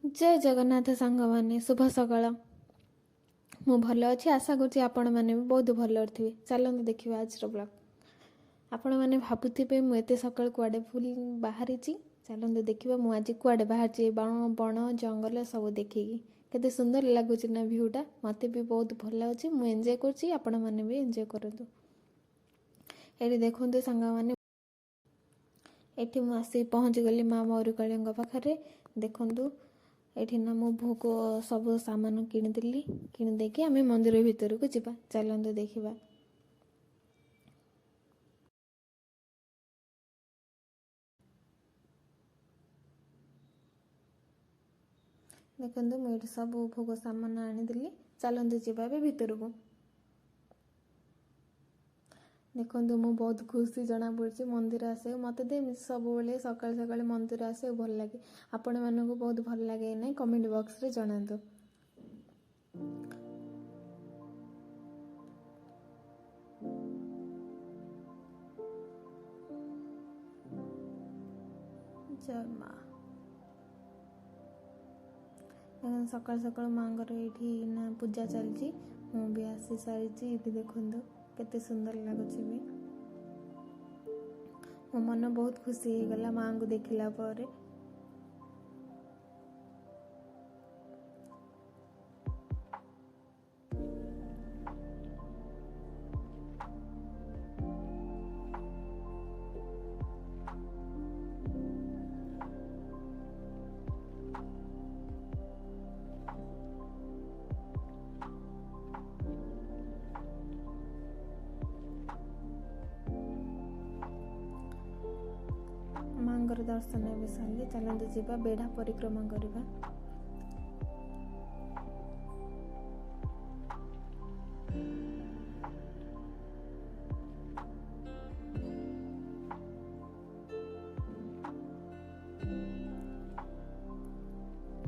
जय जगन्नाथ सांग मैंने शुभ सकाळ। मु भल अच्छी आशा करुँची आपण मैंने भी बहुत भल थे। चलते देखिए आज ब्लॉग। आपण मैंने भावुवे मुझे सका कुआडे फुल बाहरी। चलते देखिए मुझे आज कुआडे बाहर बण बण जंगल सब देखिकी केते सुंदर लगुच ना भ्यूटा मत भी बहुत भल लगे। मुझे एंजॉय करुँची आपण मैंने भी एंजॉय करूँ। ये देखते सांग मैंने ये मुझे पहुँची गली माँ मरुकाली पाखे देखु ये ना मो भोग सब सामान किनिदेली किनिदेकी आम मंदिर भितर को जावा। चलते देखा देखो मुझे सब भोग सामान आनीदेली। चलते जावा भितर को देखो मु बहुत खुशी जना पड़ी मंदिर आसे मत सब सकाल सकाल मंदिर आसे भल लगे। आपण मानक बहुत भल लगे ना कमेंट बॉक्स रे जणातु। जय माँ सकाल सकाल माँगर ये ना पूजा चलती भी आसी सारी देखु केते सुंदर लगुच भी मो मन बहुत खुशी हो गला माँ को देखला पर। माँगर दर्शन भी सारे चलते जावा बेढ़ा परिक्रमा करवा।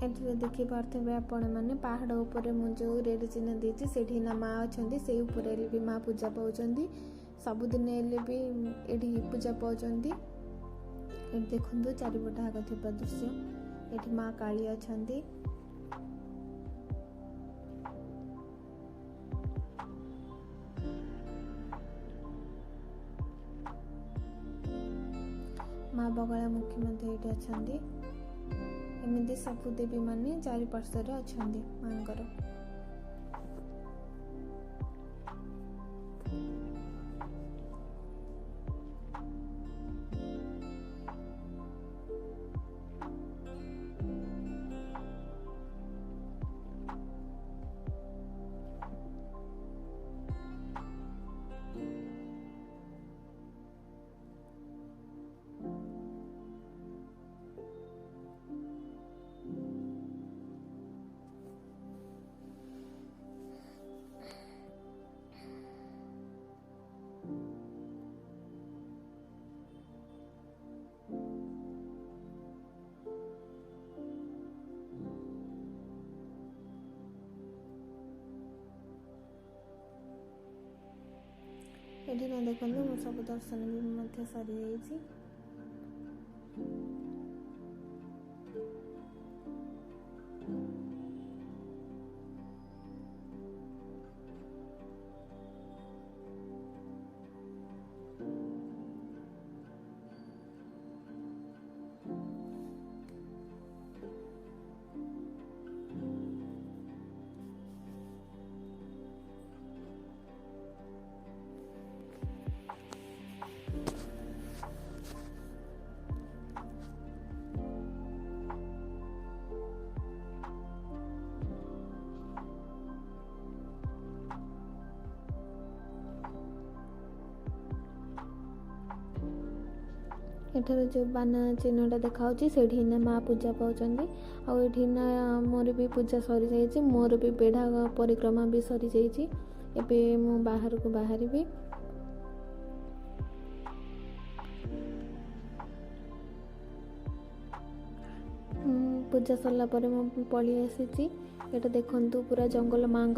एठी देखी पार्थे आपण मैंने पहाड़ उपर जो रेड चिन्ह देती से ना माँ अच्छा से ऊपर भी माँ पूजा पाँच सबुदिन भी ये पूजा पाँच। देखु चारिपट आग थी दृश्य ये माँ काली अच्छा माँ बगला मुखी ये अच्छा एमती सब देवी माने चारिपार्श्वर अच्छा माँकर। ये ना देखो मो सब दर्शन भी सरी जाइए। एठार जो बाना चिन्हटा देखा से ना माँ पूजा पाँच आना मोर भी पूजा सरी जाइए। मोर भी बेढ़ा परिक्रमा भी सरी जाइए। एबे मु बाहर को बाहरी पूजा सरला पर मु पलि आसी। एटा देखंतु पूरा जंगल माँ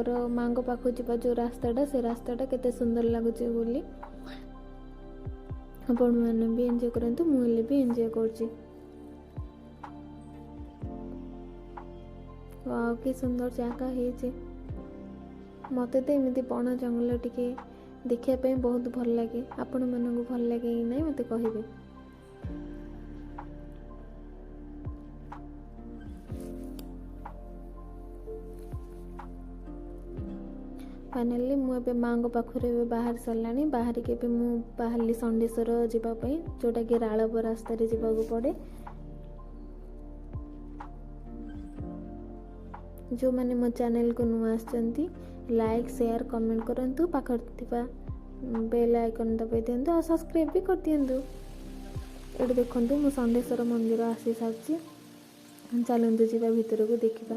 पाखु जा जो रास्ताटा से रास्ताटा केते सुंदर लगुच बोली आपण मैंने भी एंजॉय करंतु मुझे भी एंजॉय करची। वाव कि सुंदर जगह है। मत तो एमती बण जंगल टिके देखापी बहुत भल लगे। आपण मानक भल लगे कि नहीं मत कहे। फाइनाली मुझे माँ पाखे बाहर सारा बाहर के बाहरी षंडेश्वर जावाई जोटा कि राड़ब रास्तार जावाक पड़े। जो मैंने मो चैनल को नुआ आसचंती लाइक शेयर कमेंट करंतु पाखर बेल आइकन दबाई दिंतु और सब्सक्राइब भी कर दिंतु। ये देखो मु षंडेश्वर मंदिर आसी सारी। चलतु जा भीतर को देखा।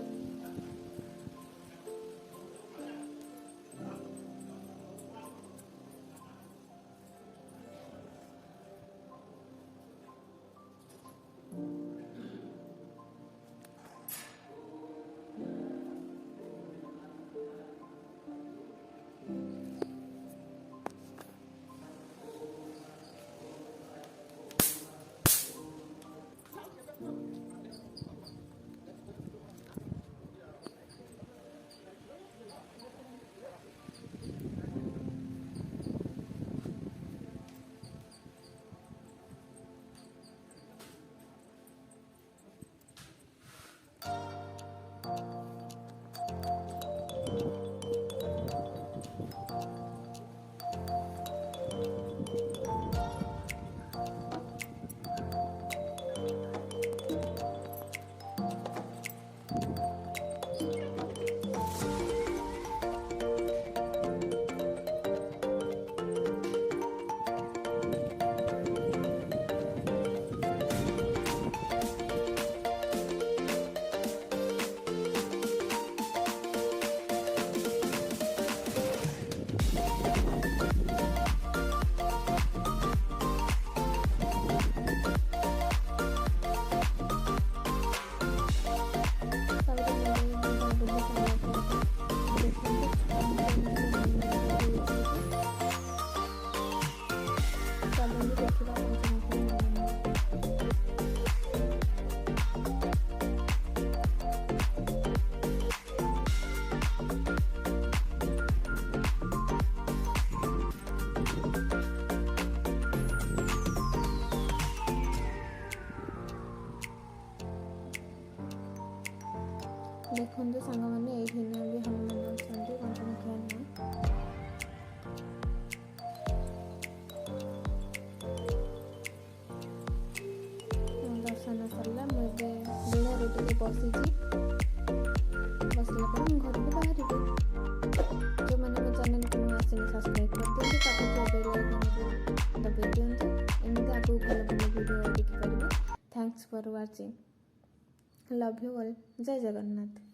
देखो सांग मैंने ये भी हनुमान अच्छा कंचन खेल दर्शन सरला मुझे बेड़े टे बसी बसला घर को बाहर जो मैंने मो चैनल को आसे सब्सक्राइब कर दिखाते पाखे बेल आइकन दबाई दिंतु। एमती आगे भल भल वीडियो देखिपारे। Thanks for watching. Love you all. जय जगन्नाथ।